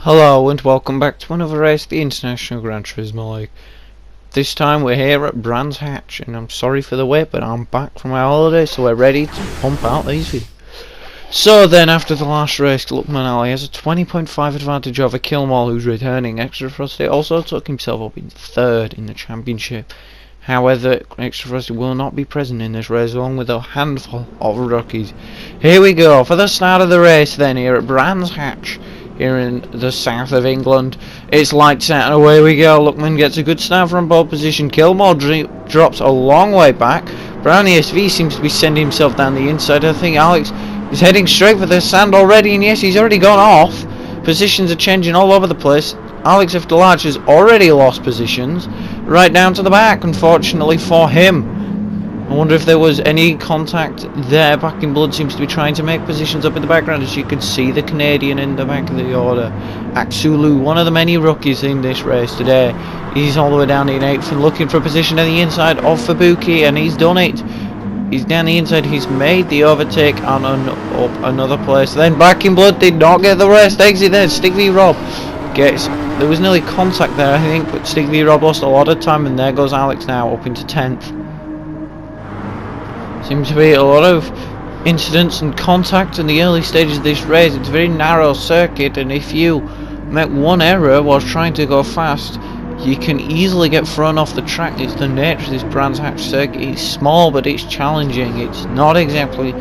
Hello and welcome back to another race, the International Gran Turismo League. This time we're here at Brands Hatch, and I'm sorry for the wait, but I'm back from my holiday, so we're ready to pump out these videos. So then, after the last race, Luckman Ali has a 20.5 advantage over Kilmall, who's returning. Extra Frosty also took himself up in third in the championship. However, Extra Frosty will not be present in this race, along with a handful of rookies. Here we go for the start of the race then, here at Brands Hatch, here in the south of England. It's lights out and away we go. Luckman gets a good start from pole position. Kilmore drops a long way back. Brownie SV seems to be sending himself down the inside. I think Alex is heading straight for the sand already, and yes, he's already gone off. Positions are changing all over the place. Alex F. Delarge has already lost positions right down to the back, unfortunately for him. I wonder if there was any contact there. Back in Blood seems to be trying to make positions up in the background, as you can see the Canadian in the back of the order. Aksulu, one of the many rookies in this race today. He's all the way down in 8th and looking for a position on the inside of Fabuki, and he's done it. He's down the inside, he's made the overtake on up another place. Then Back in Blood did not get the rest exit there. Stig v Rob gets, there was nearly contact there I think, but Stig v Rob lost a lot of time, and there goes Alex now up into 10th. Seems to be a lot of incidents and contact in the early stages of this race. It's a very narrow circuit, and if you make one error while trying to go fast, you can easily get thrown off the track. It's the nature of this Brands Hatch circuit. It's small, but it's challenging. It's not exactly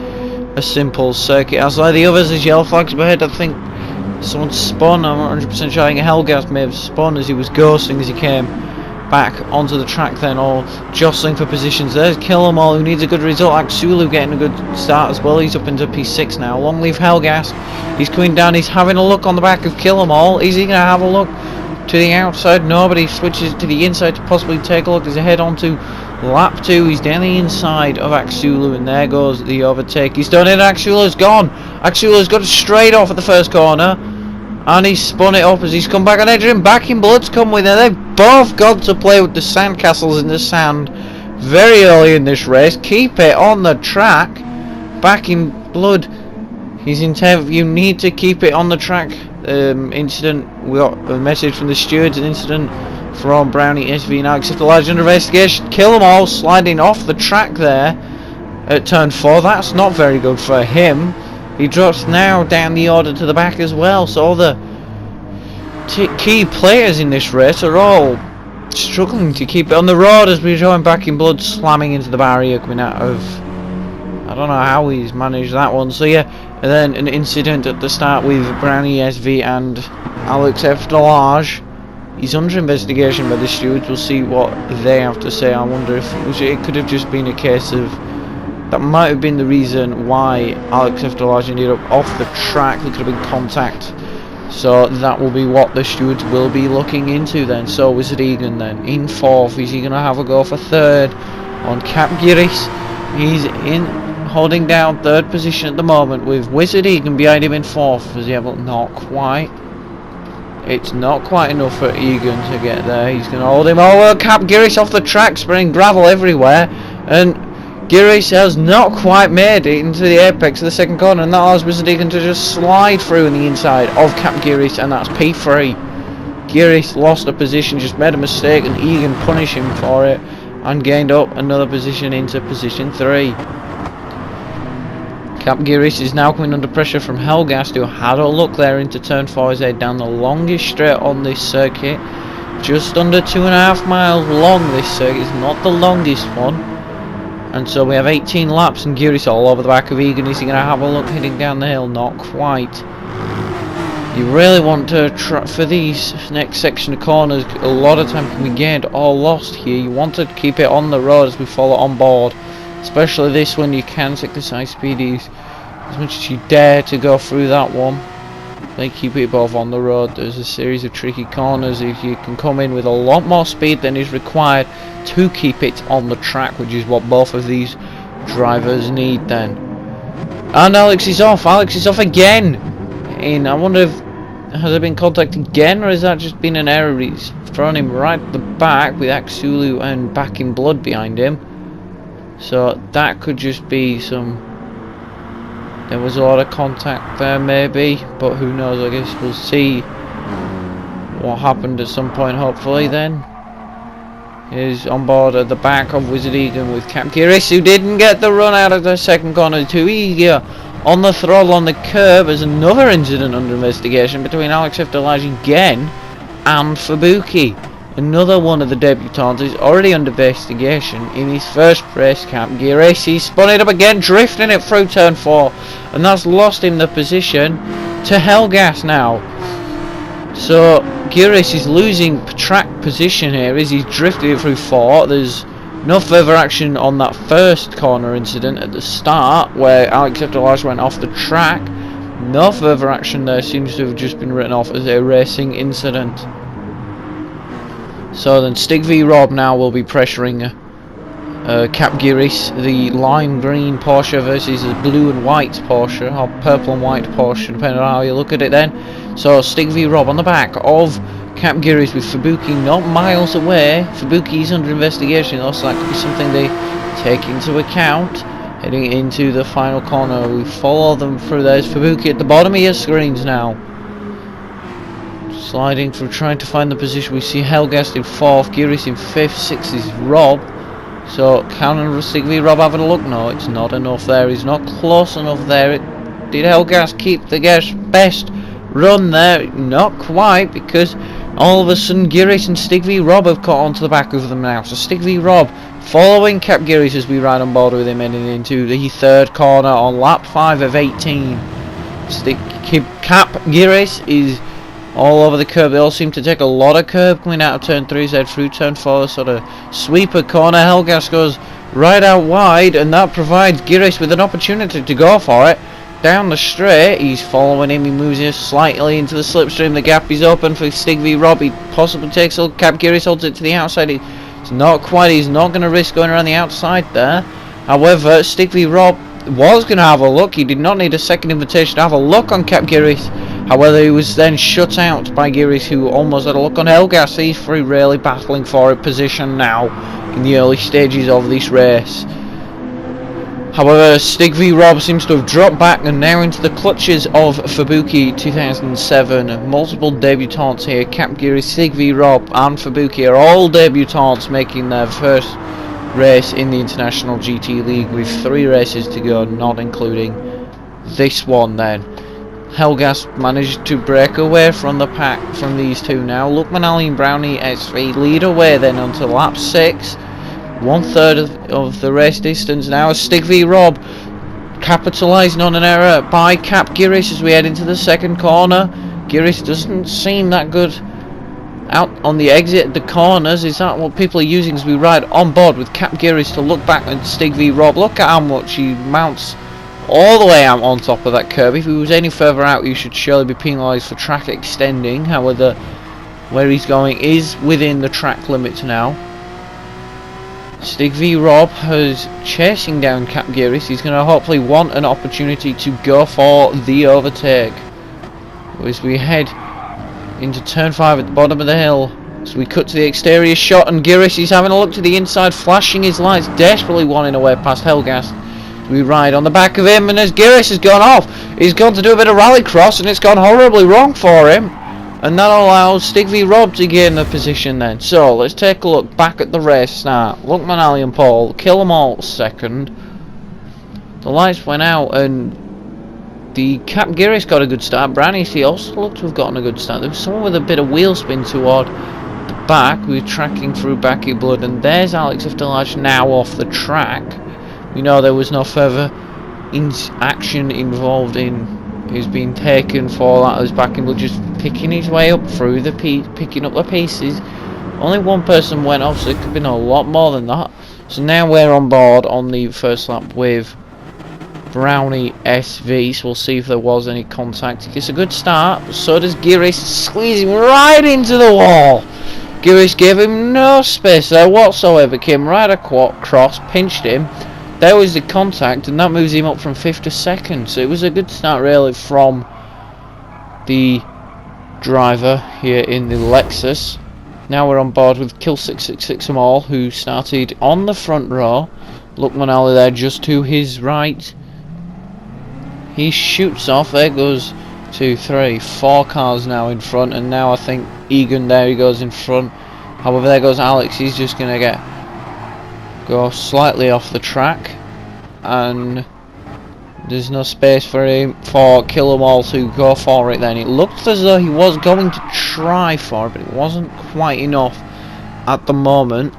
a simple circuit. As like the others, there's yellow flags ahead. I think someone spun. I'm not 100% sure. I think Helgas may have spun as he was ghosting as he came back onto the track then, all jostling for positions. There's Killamall, who needs a good result. Aksulu getting a good start as well. He's up into P6 now. Long leave Helgas. He's coming down. He's having a look on the back of Killamall. Is he going to have a look to the outside? Nobody switches to the inside to possibly take a look. He's ahead onto lap 2. He's down the inside of Aksulu, and there goes the overtake. He's done it. Aksulu's gone. Aksulu's got it straight off at the first corner, and he's spun it up as he's come back on edge, and Back in Blood's come with it. They've both got to play with the sandcastles in the sand very early in this race. Keep it on the track. Back in Blood, he's in 10th. You need to keep it on the track. Incident, we got a message from the stewards, an incident from Brownie SV and Alex F. Delarge under investigation. Kill them all, sliding off the track there at turn 4. That's not very good for him. He drops now down the order to the back as well, so all the key players in this race are all struggling to keep it on the road, as we're showing Back in Blood slamming into the barrier coming out of, I don't know how he's managed that one. So yeah, and then an incident at the start with Brownie SV and Alex F. Delarge. He's under investigation by the stewards. We'll see what they have to say. I wonder if it could have just been a case of, that might have been the reason why Alex F. Delarge ended up off the track. There could have been contact. So that will be what the stewards will be looking into then. So Wizard Egan then in 4th. Is he going to have a go for 3rd on Cap Giris? He's in holding down 3rd position at the moment with Wizard Egan behind him in 4th. As yeah, but not quite. It's not quite enough for Egan to get there. He's going to hold him over. Cap Giris off the track, spraying gravel everywhere, and Giris has not quite made it into the apex of the second corner, and that allows Wizard Egan to just slide through in the inside of Cap Giris, and that's P3. Giris lost a position, just made a mistake, and Egan punished him for it and gained up another position into position 3. Cap Giris is now coming under pressure from Helgast, who had a look there into turn 4 as they down the longest straight on this circuit. Just under 2.5 miles long this circuit, it's not the longest one. And so we have 18 laps, and Giris all over the back of Egan. Is he going to have a look heading down the hill? Not quite. You really want to try for these next section of corners. A lot of time can be gained or lost here. You want to keep it on the road as we follow on board. Especially this one, you can take the side speedies as much as you dare to go through that one. They keep it both on the road. There's a series of tricky corners. If you can come in with a lot more speed than is required to keep it on the track, which is what both of these drivers need then. And Alex is off. Alex is off again. I wonder if, has there been contact again, or has that just been an error? He's thrown him right at the back with Aksulu and Back in Blood behind him. So that could just be some, there was a lot of contact there maybe, but who knows, I guess we'll see what happened at some point, hopefully. Then is on board at the back of Wizard Egan with Cap Giris, who didn't get the run out of the second corner. Too eager on the throttle on the curb. There's another incident under investigation between Alex Eftelage again and Fubuki. Another one of the debutants is already under investigation in his first race. Cap Giris, he spun it up again, drifting it through turn 4, and that's lost him the position to Helgas now. So Giris is losing track position here as he's drifted it through 4. There's no further action on that first corner incident at the start where Alex Eftelage went off the track. No further action there, seems to have just been written off as a racing incident. So then Stig v Rob now will be pressuring Cap Giris, the lime green Porsche versus the blue and white Porsche, or purple and white Porsche, depending on how you look at it then. So Stig v Rob on the back of Cap Giris with Fubuki not miles away. Fubuki is under investigation, so that could be something they take into account. Heading into the final corner, we follow them through. There's Fubuki at the bottom of your screens now. Sliding through, trying to find the position. We see Helgast in 4th, Giris in 5th, 6th is Rob. So can Stig v Rob having a look? No, it's not enough there. He's not close enough there. Did Helgast keep the best run there? Not quite, because all of a sudden Giris and Stig v Rob have caught onto the back of them now. So Stig v Rob following Cap Giris as we ride on board with him, heading into the 3rd corner on lap 5 of 18. Cap Giris is all over the curb. They all seem to take a lot of curb coming out of turn 3, head through turn 4, sort of sweeper corner. Helgas goes right out wide, and that provides Giris with an opportunity to go for it. Down the straight, he's following him, he moves here slightly into the slipstream, the gap is open for Stig v Rob, he possibly takes a Cap Giris, holds it to the outside, it's not quite, he's not going to risk going around the outside there. However, Stig v Rob was going to have a look, he did not need a second invitation to have a look on Cap Giris. However, he was then shut out by Giris, who almost had a look on Helgas. These three really battling for a position now in the early stages of this race. However, Stig v Rob seems to have dropped back and now into the clutches of Fubuki 2007. Multiple debutants here. Cap Giris, Stig v Rob and Fubuki are all debutants making their first race in the International GT League with 3 races to go, not including this one then. Helgas managed to break away from the pack from these two now. Lookman Ali and Brownie SV lead away then onto lap 6. 1/3 of the race distance now as Stig v Rob capitalising on an error by Cap Giris as we head into the 2nd corner. Giris doesn't seem that good out on the exit, the corners. Is that what people are using as we ride on board with Cap Giris to look back at Stig v Rob? Look at how much he mounts all the way out on top of that curb. If he was any further out, he should surely be penalised for track extending. However, where he's going is within the track limits now. Stig v Rob is chasing down Cap Giris. He's going to hopefully want an opportunity to go for the overtake. As we head into turn 5 at the bottom of the hill, so we cut to the exterior shot, and Giris is having a look to the inside, flashing his lights, desperately wanting a way past Helgas. We ride on the back of him, and as Giris has gone off, he's gone to do a bit of rallycross, and it's gone horribly wrong for him. And that allows Stig v Rob to gain the position then. So let's take a look back at the race start. Lookman Ali and Paul kill them all 2nd. The lights went out, and the Cap Giris got a good start. Brownie also looked to have gotten a good start. There was someone with a bit of wheel spin toward the back. We were tracking through Backy Blood, and there's Alex Eftelage now off the track. We know there was no further action involved in his being taken for that. As Backy Blood just picking his way up through the picking up the pieces. Only one person went off, so it could have been a lot more than that. So now we're on board on the first lap with Brownie SV, so we'll see if there was any contact. He gets a good start, but so does Giris, squeezing right into the wall. Giris gave him no space there whatsoever, came right across, pinched him. There was the contact, and that moves him up from 5th to 2nd. So it was a good start really from the driver here in the Lexus. Now we're on board with Kill 666 Amal, who started on the front row. Lookman Ali there just to his right. He shoots off. There goes 2, 3, 4 cars now in front, and now I think Egan, there he goes in front. However, there goes Alex. He's just gonna go slightly off the track, and there's no space for Kill 'Em All to go for it then. It looked as though he was going to try for it, but it wasn't quite enough at the moment.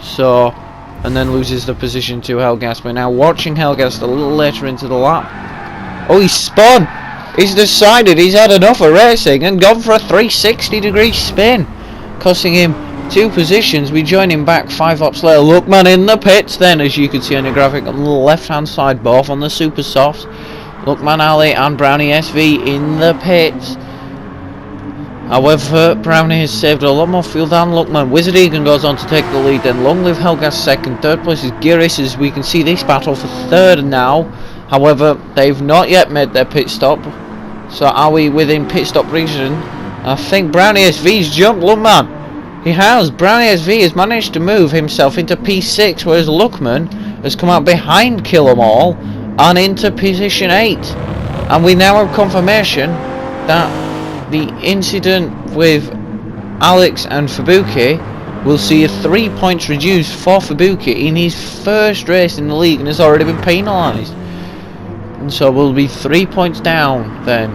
So, and then loses the position to Helgast. But now watching Helgast a little later into the lap. Oh, he's spun! He's decided he's had enough of racing and gone for a 360-degree spin, costing him 2 positions. We join him back 5 laps later. Lookman in the pits then, as you can see on the graphic on the left hand side, both on the super softs. Lookman Ali and Brownie SV in the pits. However, Brownie has saved a lot more fuel than Lookman. Wizard Egan goes on to take the lead, then Long Live Helgast second. Third place is Giris, as we can see this battle for third now. However, they've not yet made their pit stop. So are we within pit stop region? I think Brownie SV's jumped Lookman. He has. Brownie SV has managed to move himself into P6, whereas Lookman has come out behind Kill 'Em All and into position 8. And we now have confirmation that the incident with Alex and Fubuki will see a 3 points reduced for Fubuki in his first race in the league, and has already been penalised. And so we'll be 3 points down then.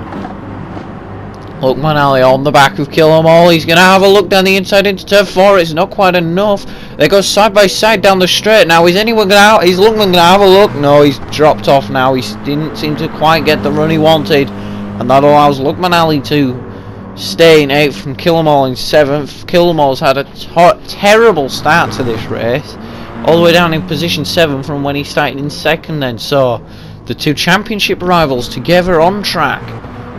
Lookman Ali on the back of Kill 'Em All. He's going to have a look down the inside into turn 4. It's not quite enough. They go side by side down the straight. Now, is anyone going to out? Is Lookman going to have a look? No, he's dropped off now. He didn't seem to quite get the run he wanted. And that allows Lookman Ali to stay in 8th from Kill 'Em All in 7th. Kill 'Em All's had a terrible start to this race. All the way down in position 7 from when he started in 2nd then. So, the 2 championship rivals together on track.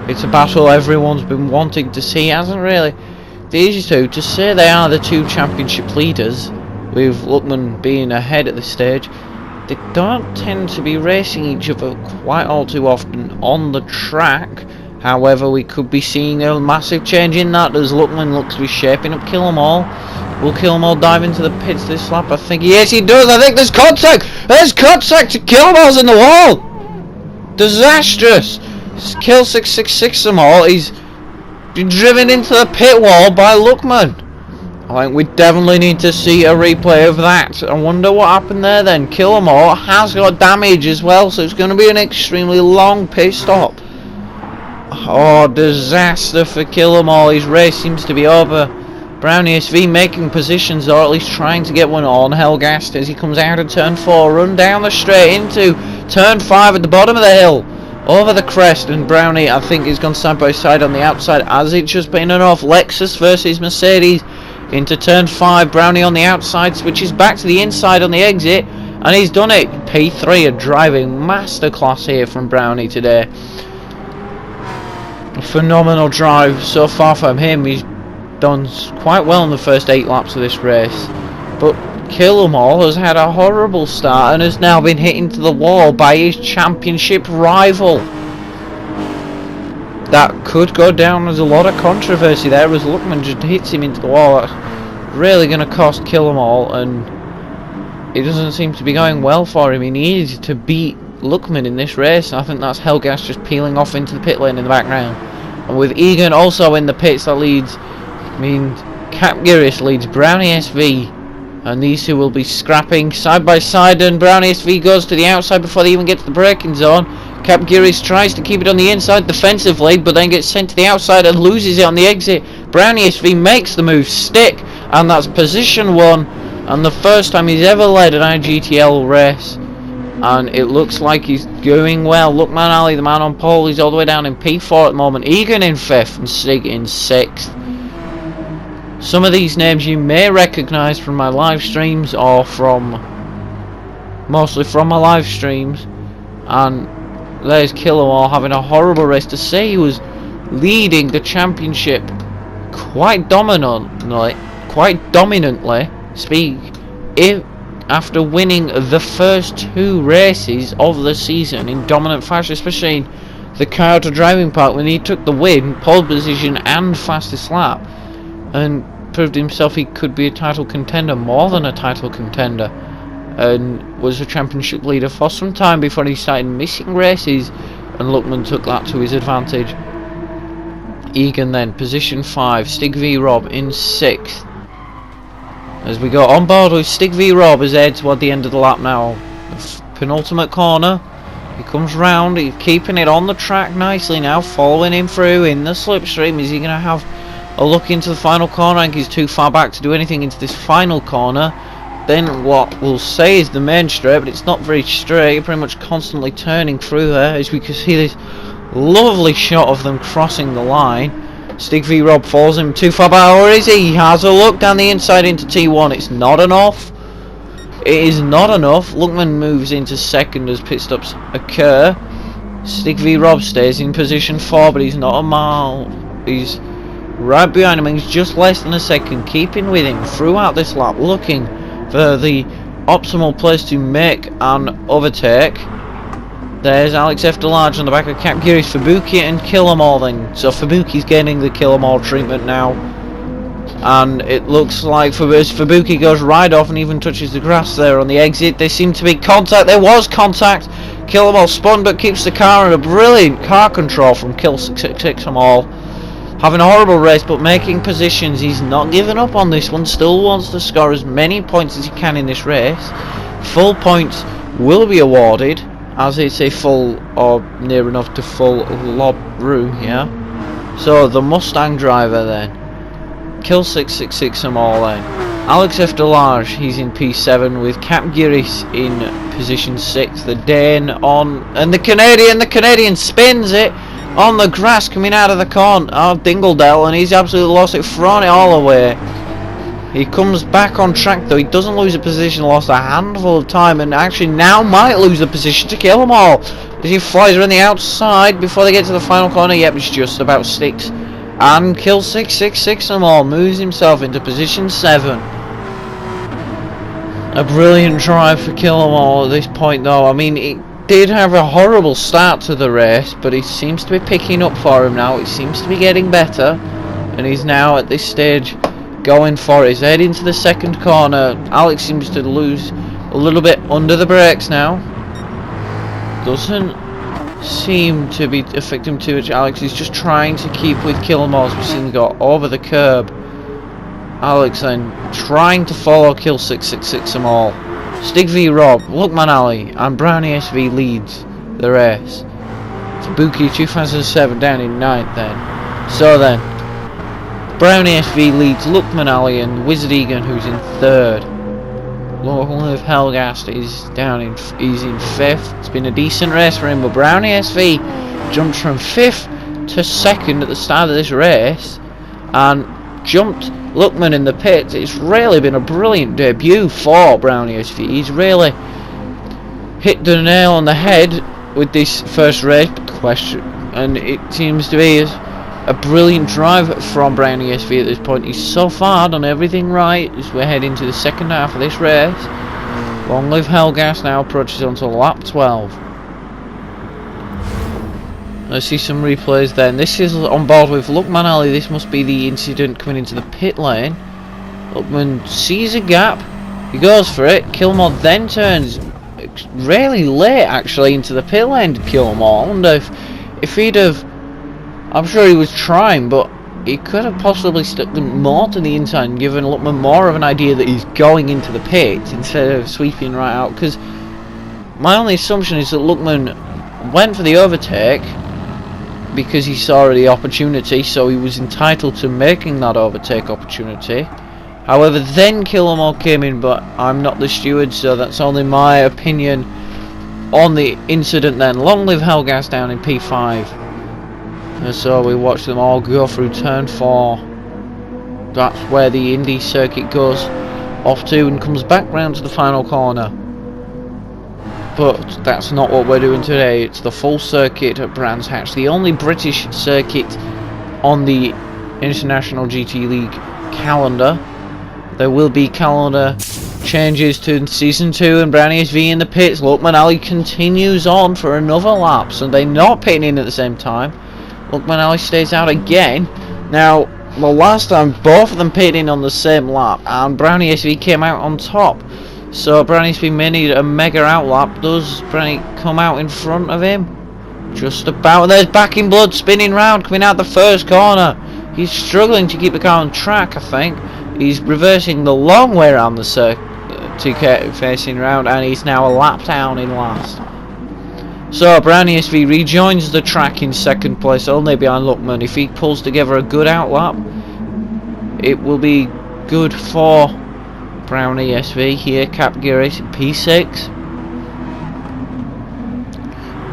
It's a battle everyone's been wanting to see, hasn't really? These two, to say they are the 2 championship leaders, with Lookman being ahead at this stage, they don't tend to be racing each other quite all too often on the track. However, we could be seeing a massive change in that, as Lookman looks to be shaping up Kill 'Em All. Will Kill 'Em All dive into the pits this lap? I think yes, he does. I think there's contact. There's contact to Kill 'Em All's in the wall. Disastrous. Kill 666 'em all. He's been driven into the pit wall by Lookman. I think we definitely need to see a replay of that. I wonder what happened there then. Kill 'Em All has got damage as well, so it's going to be an extremely long pit stop. Oh, disaster for Kill 'Em All. His race seems to be over. Brownie SV making positions, or at least trying to get one on Helgast as he comes out of turn 4, run down the straight into turn 5 at the bottom of the hill. Over the crest, and Brownie, I think, has gone side by side on the outside. Has it just been enough? Lexus versus Mercedes into turn 5. Brownie on the outside, switches back to the inside on the exit, and he's done it. P3, a driving masterclass here from Brownie today. A phenomenal drive so far from him. He's done quite well in the first 8 laps of this race. But Kill 'Em All has had a horrible start and has now been hit into the wall by his championship rival. That could go down as a lot of controversy there, as Lookman just hits him into the wall. That's really going to cost Kill 'Em All, and it doesn't seem to be going well for him. He needs to beat Lookman in this race. I think that's Helgast just peeling off into the pit lane in the background. And with Egan also in the pits, that leads, Cap Giris leads Brownie SV. And these two will be scrapping side by side, and Brownie SV goes to the outside before they even get to the braking zone. Cap Giris tries to keep it on the inside defensively, but then gets sent to the outside and loses it on the exit. Brownie SV makes the move stick, and that's position 1, and the first time he's ever led an IGTL race. And it looks like he's going well. Lookman Ali, the man on pole, he's all the way down in P4 at the moment. Egan in 5th and Sig in 6th. Some of these names you may recognise from my live streams, or mostly from my live streams. And there's Kill 'Em All having a horrible race. To say he was leading the championship quite dominantly, after winning the first 2 races of the season in dominant fashion, especially in the Kyoto driving park when he took the win, pole position and fastest lap, and proved himself he could be a title contender, more than a title contender, and was a championship leader for some time before he started missing races, and Lookman took that to his advantage. Egan then, position 5, Stig v Rob in 6th. As we go on board with Stig v Rob as head toward the end of the lap now. The penultimate corner. He comes round, he's keeping it on the track nicely now, following him through in the slipstream. Is he going to have a look into the final corner? I think he's too far back to do anything into this final corner. Then what we'll say is the main straight, but it's not very straight, pretty much constantly turning through there, as we can see this lovely shot of them crossing the line. Stig v Rob falls him too far back, or is he? He has a look down the inside into T1, it's not enough. It is not enough. Luckman moves into second as pit stops occur. Stig v Rob stays in position 4, but he's not a mile. He's right behind him, and he's just less than a second, keeping with him throughout this lap, looking for the optimal place to make an overtake. There's Alex F. Delarge on the back of Cap Geary's Fabuki and Kill 'em all then. So Fabuki's getting the Kill 'em all treatment now. And it looks like Fabuki goes right off and even touches the grass there on the exit. There seemed to be contact. There was contact. Kill 'em all spun but keeps the car in a brilliant car control from Kill 666 'em all. Having a horrible race but making positions. He's not giving up on this one. Still wants to score as many points as he can in this race. Full points will be awarded, as it's a full or near enough to full lob room here. So the Mustang driver then, Kill 666 'em all then. Alex F. Delarge, he's in P7 with Cap Giris in position 6. The Dane on, and the Canadian spins it on the grass coming out of the corner of Dingledell, and he's absolutely lost it, thrown it all away. He comes back on track though. He doesn't lose a position, lost a handful of time, and actually now might lose the position to Kill 'em all as he flies around the outside before they get to the final corner. Yep, it's just about sticks, and Kill 666 'em all moves himself into position 7. A brilliant drive for Kill 'em all at this point though. I mean, it did have a horrible start to the race, but it seems to be picking up for him now. It seems to be getting better, and he's now at this stage going for his head into the second corner. Alex seems to lose a little bit under the brakes now. Doesn't seem to be affecting too much. Alex is just trying to keep with Kill 'em all. We've seen him go over the curb. Alex then trying to follow Kill 666 'em all. Stig v Rob, Luckman Ali and Brownie SV leads the race. Fabuki 2007 down in 9th then. So then Brownie SV leads Luckman Ali and Wizard Egan, who's in 3rd. Long of Helgast is down in, he's in 5th. It's been a decent race for him, but Brownie SV jumped from 5th to 2nd at the start of this race and jumped Luckman in the pits. It's really been a brilliant debut for Brownie SV. He's really hit the nail on the head with this first race question, and it seems to be a brilliant drive from Brownie SV at this point. He's so far done everything right as we're heading to the second half of this race. Long live Helgas now approaches onto lap 12. Let's see some replays then. This is on board with Luckman Ali. This must be the incident coming into the pit lane. Luckman sees a gap. He goes for it. Kilmore then turns really late actually into the pit lane to Kilmore. I wonder if he'd have... I'm sure he was trying, but he could have possibly stuck them more to the inside and given Luckman more of an idea that he's going into the pit instead of sweeping right out. Because my only assumption is that Luckman went for the overtake because he saw the opportunity, so he was entitled to making that overtake opportunity. However, then Killamore came in, but I'm not the steward, so that's only my opinion on the incident then. Long live Helgas down in P5. And so we watch them all go through turn 4. That's where the Indy circuit goes off to and comes back round to the final corner. But that's not what we're doing today. It's the full circuit at Brands Hatch, the only British circuit on the International GT League calendar. There will be calendar changes to Season 2 and Brownie SV in the pits. Luckman Ali continues on for another lap, so they're not pitting in at the same time. Luckman Ali stays out again. Now, the last time both of them pitted in on the same lap and Brownie SV came out on top. So Brownie SV may need a mega outlap. Does Brownie come out in front of him? Just about. There's Backing Blood spinning round, coming out the first corner. He's struggling to keep the car on track, I think. He's reversing the long way around the circuit to get facing round, and he's now a lap down in last. So Brown ESV rejoins the track in second place, only behind Luckman. If he pulls together a good outlap, it will be good for Brown ESV here. Cap Giris in P6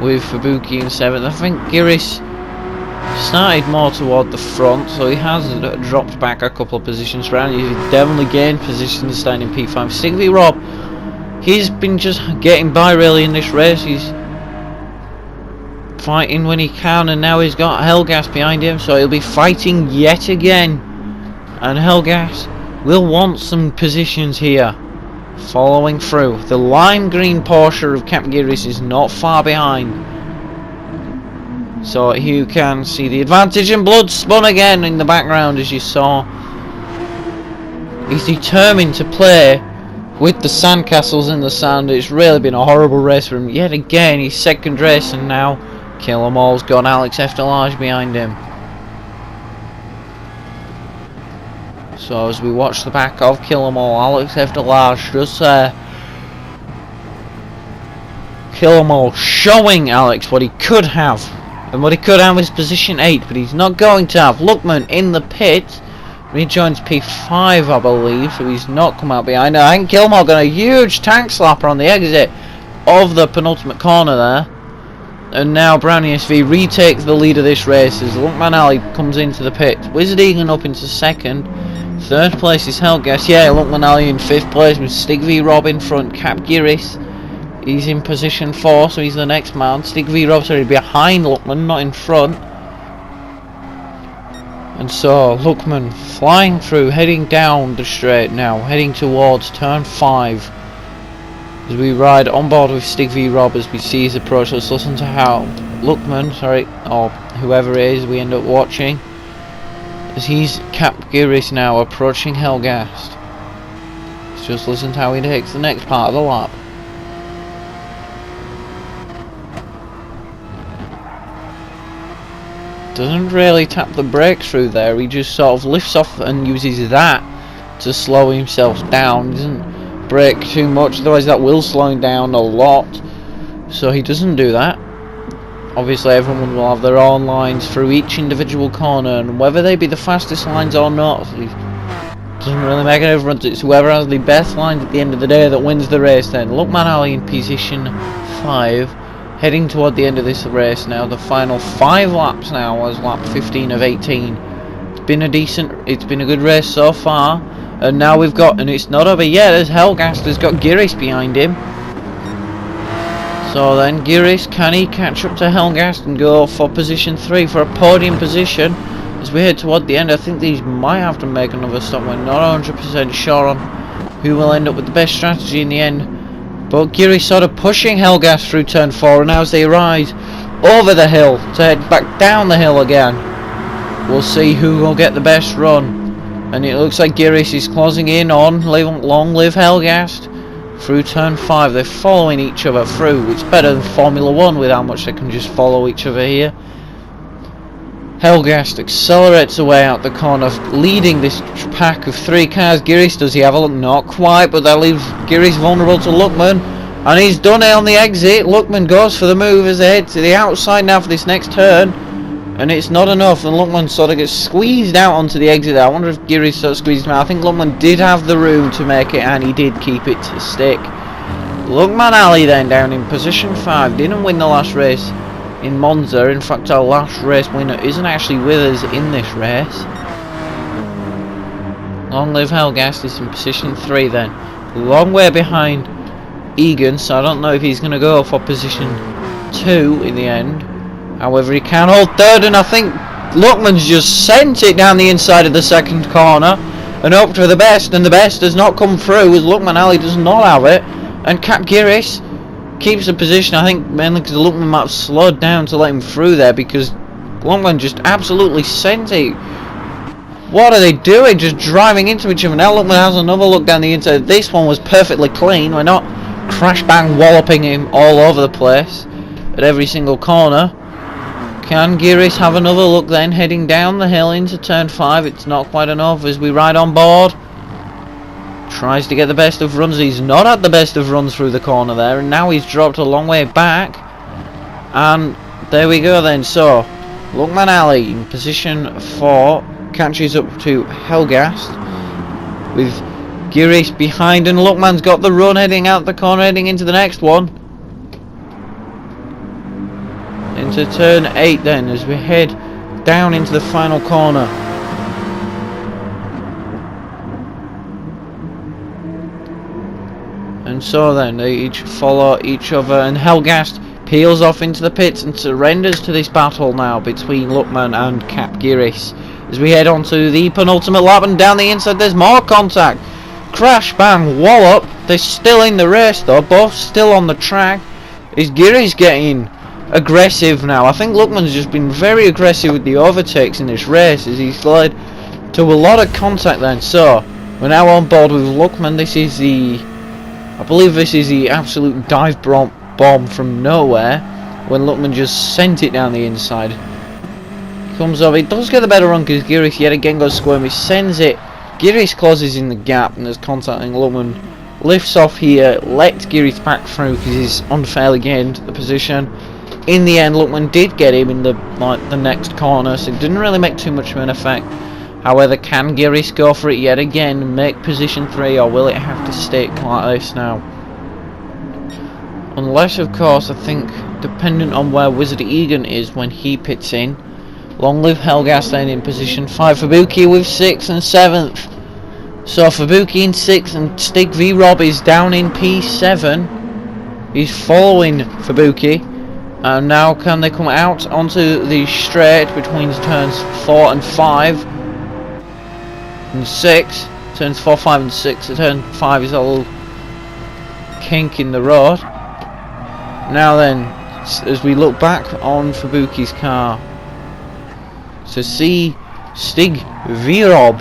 with Fabuki in 7th. I think Giris started more toward the front, so he has dropped back a couple of positions. Brown ESV definitely gained positions starting in P5. Stigvy Rob, he's been just getting by really in this race. He's fighting when he can, and now he's got Helgas behind him, so he'll be fighting yet again. And Helgas will want some positions here following through. The lime green Porsche of Cap Giris is not far behind, so you can see the advantage, and Blood spun again in the background, as you saw. He's determined to play with the sandcastles in the sand. It's really been a horrible race for him yet again. His second race, and now Kill 'Em All's got Alex Eftelage behind him. So as we watch the back of Kill 'Em All, Alex Eftelage just there. Kill 'Em All showing Alex what he could have. And what he could have is position 8, but he's not going to have. Luckman in the pit. Rejoins P5, I believe, so he's not come out behind. I think Kill 'Em All got a huge tank slapper on the exit of the penultimate corner there. And now Brown ESV retakes the lead of this race as Luckman Ali comes into the pit. Wizard Egan up into second. Third place is Helgas. Yeah, Luckman Ali in 5th place with Stigvy Rob in front. Cap Giris, he's in position 4, so he's the next man. Stigvy Rob's already behind Luckman, not in front. And so Luckman flying through, heading down the straight now, heading towards turn 5. As we ride on board with Stigvy Rob as we see his approach. Let's listen to how Luckman, or whoever it is we end up watching, as he's Cap Giris now approaching Helgast. Let's just listen to how he takes the next part of the lap. Doesn't really tap the brakes through there, he just sort of lifts off and uses that to slow himself down. Doesn't brake too much, otherwise that will slow him down a lot, so he doesn't do that. Obviously everyone will have their own lines through each individual corner, and whether they be the fastest lines or not, it doesn't really make a difference. It's whoever has the best lines at the end of the day that wins the race then. Luckman Ali in position 5, heading toward the end of this race now. The final 5 laps now as lap 15 of 18. It's been a good race so far. And now we've got, and it's not over yet, as Helgast has got Giris behind him. So then Giris, can he catch up to Helgast and go for position 3 for a podium position? As we head toward the end, I think these might have to make another stop. We're not 100% sure on who will end up with the best strategy in the end. But Giris sort of pushing Helgast through turn 4, and now as they rise over the hill to head back down the hill again, we'll see who will get the best run. And it looks like Giris is closing in on Long Live Helgast through turn 5. They're following each other through. It's better than Formula 1 with how much they can just follow each other here. Helgast accelerates away out the corner, leading this pack of 3 cars. Giris, does he have a look? Not quite, but that leaves Giris vulnerable to Luckman. And he's done it on the exit. Luckman goes for the move as they head to the outside now for this next turn. And it's not enough, and Luckman sort of gets squeezed out onto the exit there. I wonder if Giris sort of squeezed him out. I think Luckman did have the room to make it, and he did keep it to stick. Luckman Ali then down in position 5. Didn't win the last race in Monza. In fact, our last race winner isn't actually with us in this race. Long Live Helgast is in position 3 then. Long way behind Egan, so I don't know if he's going to go for position 2 in the end. However, he can hold 3rd, and I think Luckman's just sent it down the inside of the second corner and hoped for the best, and the best has not come through as Luckman Ali does not have it. And Cap Giris keeps the position, I think mainly because Luckman might have slowed down to let him through there, because Luckman just absolutely sent it. What are they doing? Just driving into each other. Now Luckman has another look down the inside. This one was perfectly clean. We're not crash bang walloping him all over the place at every single corner. Can Giris have another look then, heading down the hill into turn 5? It's not quite enough as we ride on board. Tries to get the best of runs. He's not at the best of runs through the corner there, and now he's dropped a long way back. And there we go then. So Lookman Ali in position 4 catches up to Helgast with Giris behind, and Lookman's got the run heading out the corner, heading into the next one. Into turn 8 then, as we head down into the final corner. And so then they each follow each other, and Helgast peels off into the pits and surrenders to this battle now between Lookman and Cap Giris. As we head on to the penultimate lap, and down the inside there's more contact. Crash, bang, wallop. They're still in the race though, both still on the track. Is Giris getting aggressive now? I think Lookman's just been very aggressive with the overtakes in this race as he's led to a lot of contact then. So we're now on board with Lookman. This is the, I believe this is the absolute dive bomb from nowhere when Lookman just sent it down the inside. Comes over, he does get the better run because Giris yet again goes squirmy, sends it. Giris closes in the gap and is contacting Lookman. Lifts off here, lets Giris back through because he's unfairly gained the position. In the end, Lookman did get him in the next corner, so it didn't really make too much of an effect. However, can Giris go for it yet again, make position 3, or will it have to stick like this now? Unless, of course, I think, dependent on where Wizard Egan is when he pits in. Long live Helgast then in position 5. Fabuki with 6th and 7th. So Fabuki in 6th and Stig V Rob is down in P7. He's following Fabuki. And now can they come out onto the straight between turns 4 and 5 and 6. Turns 4, 5 and 6. So turn 5 is a little kink in the road. Now then, as we look back on Fabuki's car, to see Stig V Rob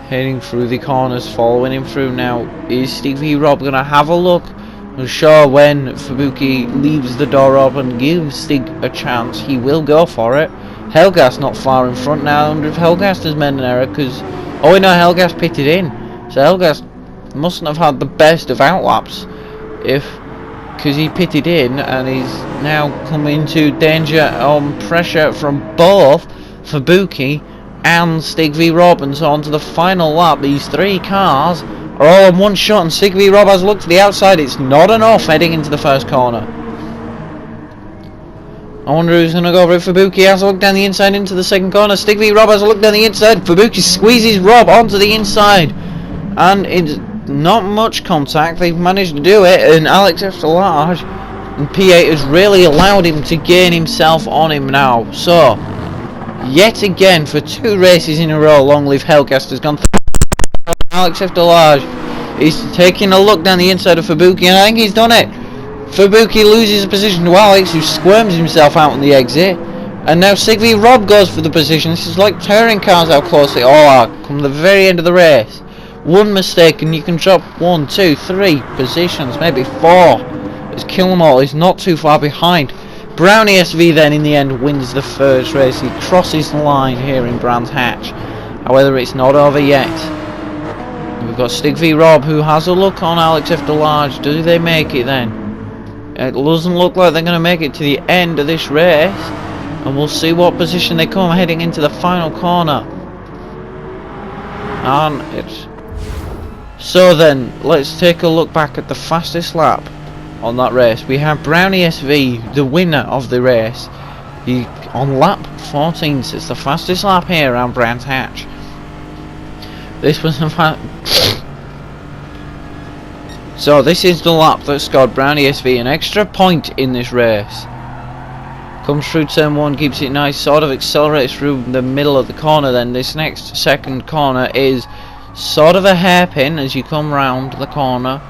heading through the corners, following him through now. Is Stig V Rob going to have a look? I'm sure when Fabuki leaves the door open, gives Stig a chance, he will go for it. Helgast not far in front now. I wonder if Helgast has made an error because, oh no, Helgast pitted in. So Helgast mustn't have had the best of outlaps because he pitted in, and he's now come into danger on pressure from both Fabuki and Stig V Rob. And so on to the final lap. These 3 cars are all on one shot, and Stig V Rob has looked to the outside. It's not enough heading into the first corner. I wonder who's going to go over it. Fabuki has a look down the inside into the second corner. Stig V Rob has a look down the inside. Fabuki squeezes Rob onto the inside, and it's not much contact. They've managed to do it, and Alex F. Large and P8 has really allowed him to gain himself on him now. So yet again, for 2 races in a row, long live Helgast has gone through. Alex F. Large is taking a look down the inside of Fabuki, and I think he's done it. Fabuki loses a position to Alex, who squirms himself out on the exit, and now Stig V Rob goes for the position. This is like touring cars how close they all are come the very end of the race. One mistake and you can drop 1, 2, 3 positions, maybe 4. As Killamall is not too far behind. Brownie SV then in the end wins the first race. He crosses the line here in Brands Hatch. However, it's not over yet. We've got Stig V Rob who has a look on Alex F. Large. Do they make it then? It doesn't look like they're going to make it to the end of this race. And we'll see what position they come heading into the final corner. And it's... So then, let's take a look back at the fastest lap on that race. We have Brownie SV, the winner of the race. He on lap 14, so it's the fastest lap here around Brands Hatch. This was so this is the lap that scored Brownie SV an extra point in this race. Comes through turn 1, keeps it nice, sort of accelerates through the middle of the corner. Then this next second corner is sort of a hairpin as you come round the corner.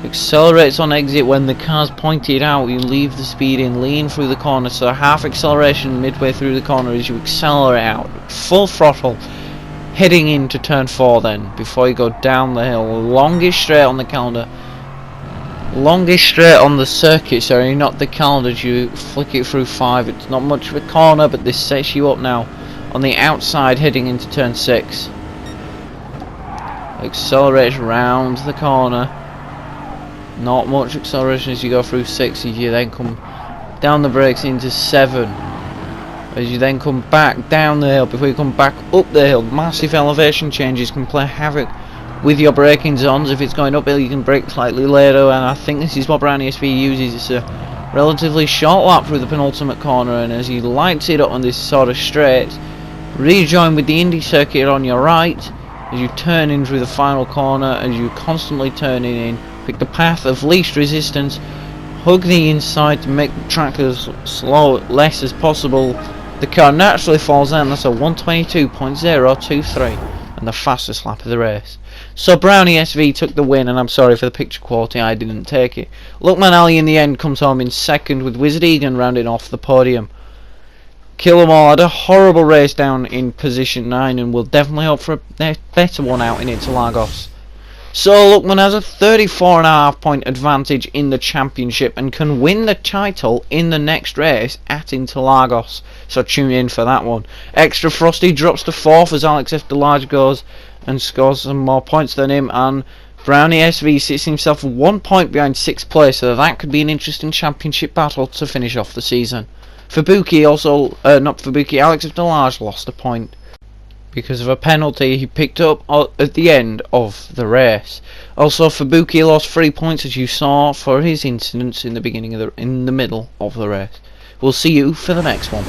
Accelerates on exit when the car's pointed out. You leave the speed in, lean through the corner, so half acceleration midway through the corner as you accelerate out. Full throttle heading into turn 4 then, before you go down the hill. Longest straight on the calendar. Longest straight on the circuit, sorry, not the calendar. You flick it through 5. It's not much of a corner, but this sets you up now on the outside heading into turn 6. Accelerates round the corner. Not much acceleration as you go through 6, as you then come down the brakes into 7. As you then come back down the hill before you come back up the hill. Massive elevation changes can play havoc with your braking zones. If it's going uphill, you can brake slightly later, and I think this is what Brownie SV uses. It's a relatively short lap through the penultimate corner, and as he lights it up on this sort of straight, rejoin with the Indy circuit on your right as you turn in through the final corner. As you constantly turning in, pick the path of least resistance, hug the inside to make the track as slow less as possible. The car naturally falls down. That's a 122.023 and the fastest lap of the race. So Brownie SV took the win, and I'm sorry for the picture quality, I didn't take it. Lookman Ali in the end comes home in second, with Wizard Egan rounding off the podium. Kill 'em All had a horrible race down in position 9 and will definitely hope for a better one out in Interlagos. So Lookman has a 34.5 point advantage in the championship and can win the title in the next race at Interlagos. So tune in for that one. Extra Frosty drops to 4th as Alex F. Delage goes and scores some more points than him, and Brownie SV sits himself 1 point behind 6th place, so that could be an interesting championship battle to finish off the season. Fabuki also, not Fabuki, Alex F. Delage lost a point because of a penalty he picked up at the end of the race. Also, Fabuki lost 3 points, as you saw, for his incidents in the middle of the race. We'll see you for the next one.